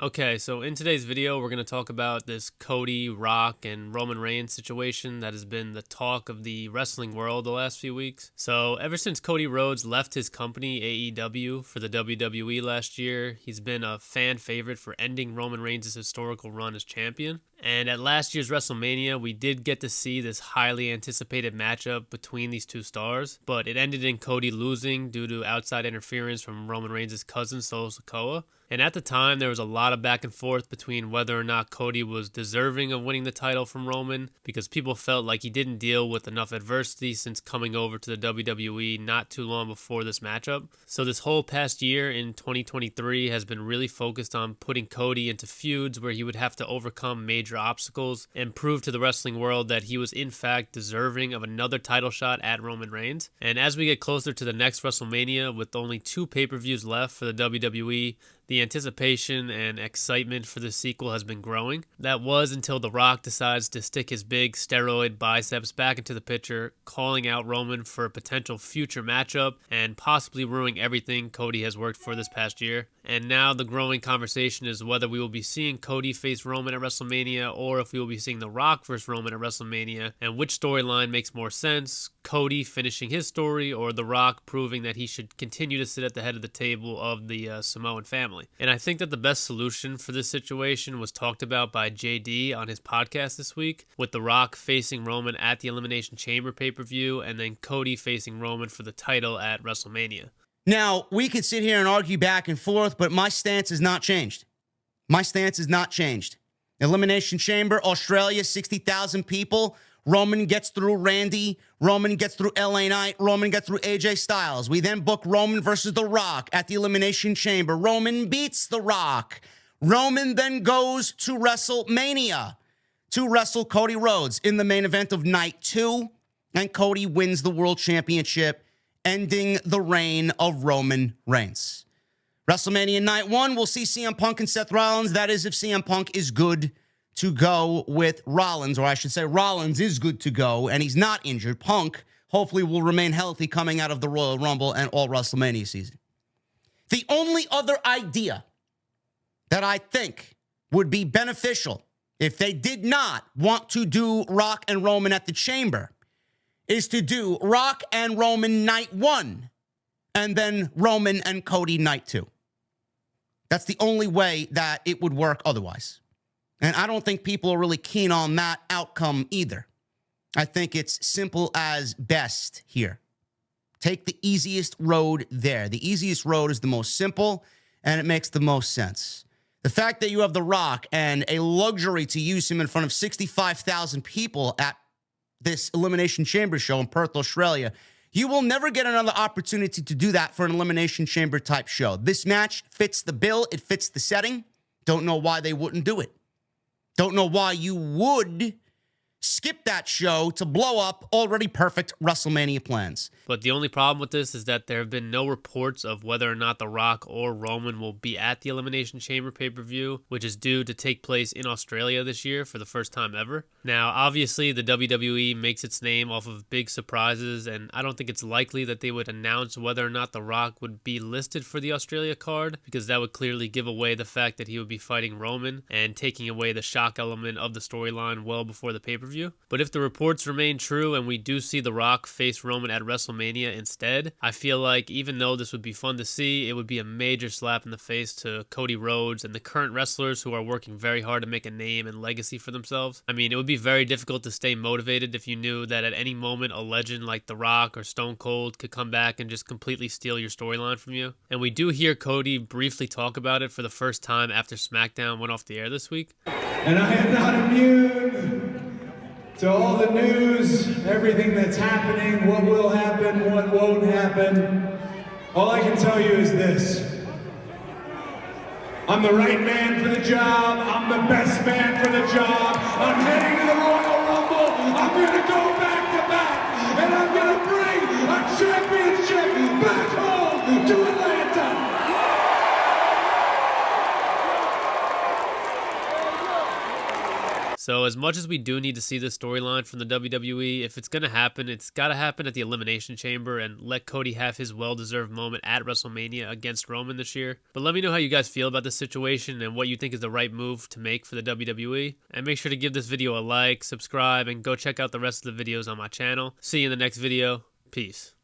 Okay, so in today's video, we're going to talk about this Cody, Rock, and Roman Reigns situation that has been the talk of the wrestling world the last few weeks. So, ever since Cody Rhodes left his company, AEW, for the WWE last year, he's been a fan favorite for ending Roman Reigns' historical run as champion. And at last year's WrestleMania, we did get to see this highly anticipated matchup between these two stars, but it ended in Cody losing due to outside interference from Roman Reigns' cousin, Solo Sikoa. And at the time, there was a lot of back and forth between whether or not Cody was deserving of winning the title from Roman, because people felt like he didn't deal with enough adversity since coming over to the WWE not too long before this matchup. So this whole past year in 2023 has been really focused on putting Cody into feuds where he would have to overcome major obstacles and prove to the wrestling world that he was in fact deserving of another title shot at Roman Reigns. And as we get closer to the next WrestleMania, with only 2 pay-per-views left for the WWE, the anticipation and excitement for the sequel has been growing. That was until The Rock decides to stick his big steroid biceps back into the picture, calling out Roman for a potential future matchup and possibly ruining everything Cody has worked for this past year. And now the growing conversation is whether we will be seeing Cody face Roman at WrestleMania or if we will be seeing The Rock versus Roman at WrestleMania, and which storyline makes more sense, Cody finishing his story or The Rock proving that he should continue to sit at the head of the table of the Samoan family. And I think that the best solution for this situation was talked about by JD on his podcast this week, with The Rock facing Roman at the Elimination Chamber pay-per-view and then Cody facing Roman for the title at WrestleMania. Now, we could sit here and argue back and forth, but my stance has not changed. My stance has not changed. Elimination Chamber, Australia, 60,000 people. Roman gets through Randy. Roman gets through LA Knight. Roman gets through AJ Styles. We then book Roman versus The Rock at the Elimination Chamber. Roman beats The Rock. Roman then goes to WrestleMania to wrestle Cody Rhodes in the main event of Night 2. And Cody wins the World Championship, ending the reign of Roman Reigns. WrestleMania Night 1, we'll see CM Punk and Seth Rollins. That is if CM Punk is good to go with Rollins, or I should say Rollins is good to go, and he's not injured. Punk hopefully will remain healthy coming out of the Royal Rumble and all WrestleMania season. The only other idea that I think would be beneficial if they did not want to do Rock and Roman at the Chamber is to do Rock and Roman Night 1 and then Roman and Cody Night 2. That's the only way that it would work otherwise. And I don't think people are really keen on that outcome either. I think it's simple as best here. Take the easiest road there. The easiest road is the most simple, and it makes the most sense. The fact that you have The Rock and a luxury to use him in front of 65,000 people at this Elimination Chamber show in Perth, Australia, you will never get another opportunity to do that for an Elimination Chamber type show. This match fits the bill. It fits the setting. Don't know why they wouldn't do it. Don't know why you would skip that show to blow up already perfect WrestleMania plans. But the only problem with this is that there have been no reports of whether or not The Rock or Roman will be at the Elimination Chamber pay-per-view, which is due to take place in Australia this year for the first time ever. Now, obviously, the WWE makes its name off of big surprises, and I don't think it's likely that they would announce whether or not The Rock would be listed for the Australia card, because that would clearly give away the fact that he would be fighting Roman and taking away the shock element of the storyline well before the pay-per-view. But if the reports remain true and we do see The Rock face Roman at WrestleMania instead, I feel like even though this would be fun to see, it would be a major slap in the face to Cody Rhodes and the current wrestlers who are working very hard to make a name and legacy for themselves. I mean, it would be very difficult to stay motivated if you knew that at any moment a legend like The Rock or Stone Cold could come back and just completely steal your storyline from you. And we do hear Cody briefly talk about it for the first time after SmackDown went off the air this week. And I am not immune to all the news, everything that's happening, what will happen, what won't happen. All I can tell you is this. I'm the right man for the job. I'm the best man for the job. I'm heading to the Royal Rumble. I'm going to go back to back, and I'm going to bring a championship back home to Atlanta. So as much as we do need to see this storyline from the WWE, if it's going to happen, it's got to happen at the Elimination Chamber and let Cody have his well-deserved moment at WrestleMania against Roman this year. But let me know how you guys feel about this situation and what you think is the right move to make for the WWE. And make sure to give this video a like, subscribe, and go check out the rest of the videos on my channel. See you in the next video. Peace.